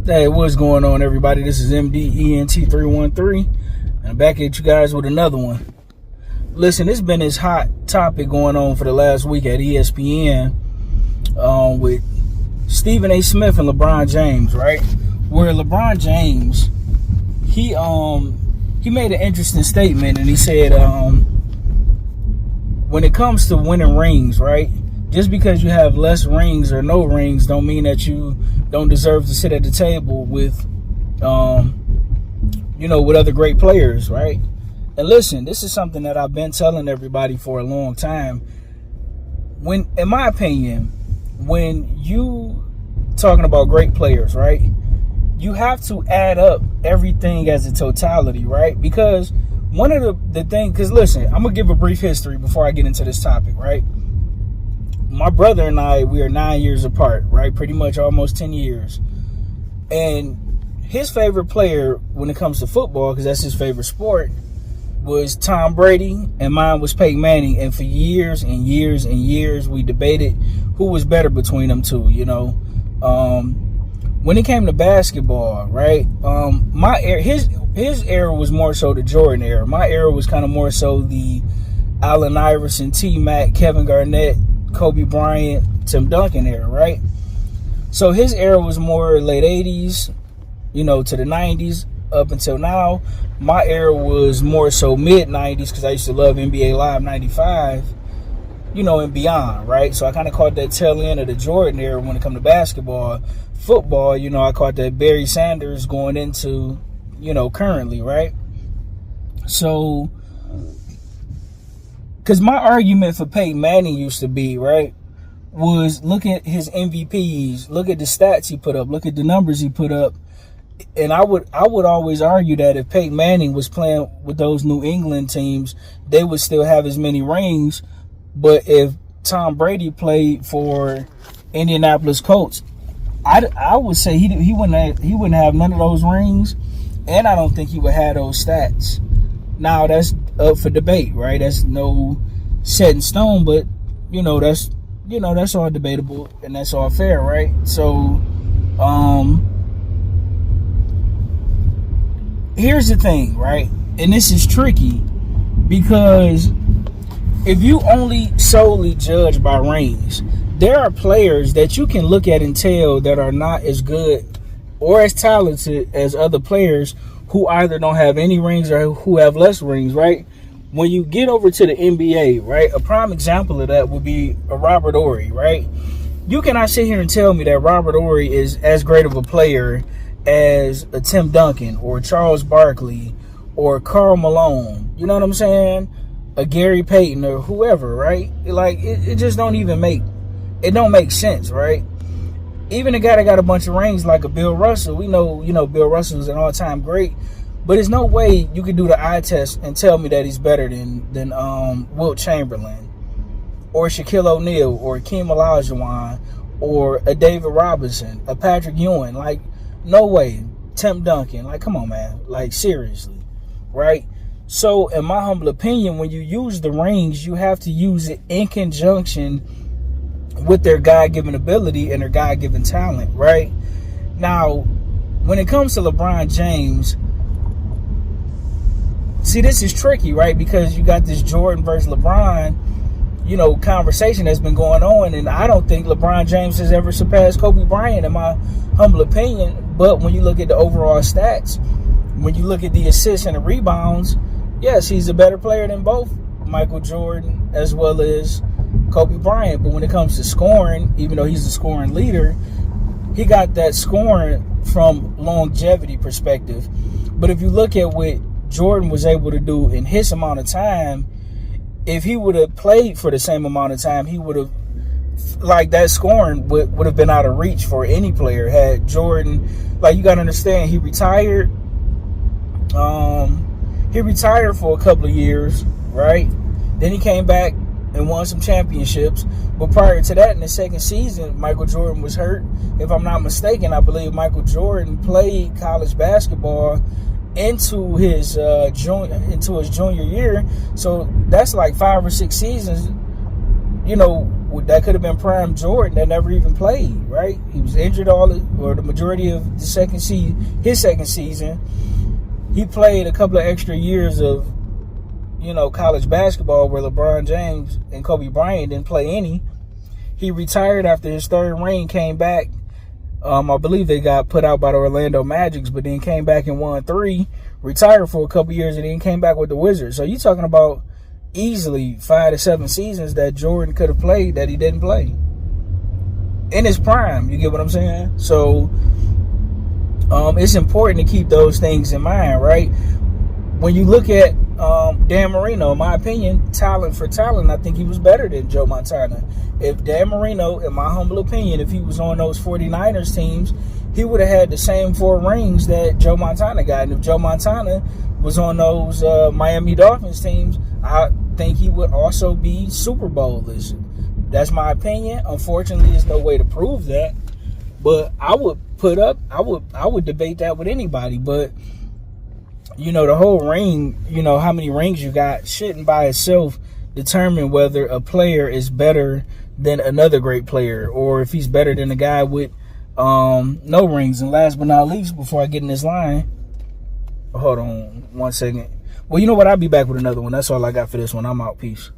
Hey, what's going on, everybody? This is MDENT313, and I'm back at you guys with another one. Listen, it's been this hot topic going on for the last week at ESPN with Stephen A. Smith and LeBron James, right? Where LeBron James, he made an interesting statement, and he said, when it comes to winning rings, right? Just because you have less rings or no rings don't mean that you don't deserve to sit at the table with, with other great players, right? And listen, this is something that I've been telling everybody for a long time. When, in my opinion, when you talking about great players, right, you have to add up everything as a totality, right? Because one of the things, because listen, I'm going to give a brief history before I get into this topic, right? My brother and I, we are 9 years apart, right? Pretty much almost 10 years. And his favorite player when it comes to football, because that's his favorite sport, was Tom Brady, and mine was Peyton Manning. And for years and years and years, we debated who was better between them two, When it came to basketball, right, his era was more so the Jordan era. My era was kind of more so the Allen Iverson, T-Mac, Kevin Garnett, Kobe Bryant, Tim Duncan era, right? So his era was more late 80s, to the 90s up until now. My era was more so mid 90s because I used to love NBA Live 95, and beyond, right? So I kind of caught that tail end of the Jordan era when it come to basketball. Football, I caught that Barry Sanders going into, currently, right? So, because my argument for Peyton Manning used to be, right, was look at his MVPs, look at the stats he put up, look at the numbers he put up. And I would always argue that if Peyton Manning was playing with those New England teams, they would still have as many rings. But if Tom Brady played for Indianapolis Colts, I would say he wouldn't have none of those rings, and I don't think he would have those stats. Now that's up for debate, right? That's no set in stone, but that's all debatable and that's all fair, right? So, here's the thing, right? And this is tricky because if you only solely judge by rings, there are players that you can look at and tell that are not as good or as talented as other players who either don't have any rings or who have less rings, right? When you get over to the NBA, right, a prime example of that would be a Robert Horry, right? You cannot sit here and tell me that Robert Horry is as great of a player as a Tim Duncan or Charles Barkley or Karl Malone, you know what I'm saying? A Gary Payton or whoever, right? Like, it just don't make sense, right? Even a guy that got a bunch of rings like a Bill Russell, we know, Bill Russell is an all-time great, but there's no way you could do the eye test and tell me that he's better than Wilt Chamberlain or Shaquille O'Neal or Hakeem Olajuwon or a David Robinson, a Patrick Ewing. Like, no way. Tim Duncan. Like, come on, man. Like, seriously, right? So, in my humble opinion, when you use the rings, you have to use it in conjunction with their God-given ability and their God-given talent, right? Now, when it comes to LeBron James, see, this is tricky, right? Because you got this Jordan versus LeBron, conversation that's been going on, and I don't think LeBron James has ever surpassed Kobe Bryant, in my humble opinion. But when you look at the overall stats, when you look at the assists and the rebounds, yes, he's a better player than both Michael Jordan as well as Kobe Bryant. But when it comes to scoring, even though he's the scoring leader, he got that scoring from longevity perspective. But if you look at what Jordan was able to do in his amount of time, if he would have played for the same amount of time, he would have, like, that scoring would have been out of reach for any player. Had Jordan, like, you got to understand, he retired for a couple of years, right? Then he came back and won some championships. But prior to that, in the second season, Michael Jordan was hurt. If I'm not mistaken, I believe Michael Jordan played college basketball into his junior year. So that's like 5 or 6 seasons, that could have been prime Jordan that never even played, right? He was injured the majority of his second season. He played a couple of extra years of, college basketball where LeBron James and Kobe Bryant didn't play any. He retired after his third ring, came back. I believe they got put out by the Orlando Magics, but then came back and won 3, retired for a couple years, and then came back with the Wizards. So you're talking about easily 5 to 7 seasons that Jordan could have played that he didn't play in his prime. You get what I'm saying? So it's important to keep those things in mind, right? When you look at Dan Marino, in my opinion, talent for talent, I think he was better than Joe Montana. If Dan Marino, in my humble opinion, if he was on those 49ers teams, he would have had the same 4 rings that Joe Montana got. And if Joe Montana was on those Miami Dolphins teams, I think he would also be Super Bowl-ish. That's my opinion. Unfortunately, there's no way to prove that. But I would debate that with anybody. But, the whole ring, how many rings you got shouldn't by itself determine whether a player is better than another great player, or if he's better than a guy with no rings. And last but not least, before I get in this line, hold on 1 second. Well, you know what? I'll be back with another one. That's all I got for this one. I'm out. Peace.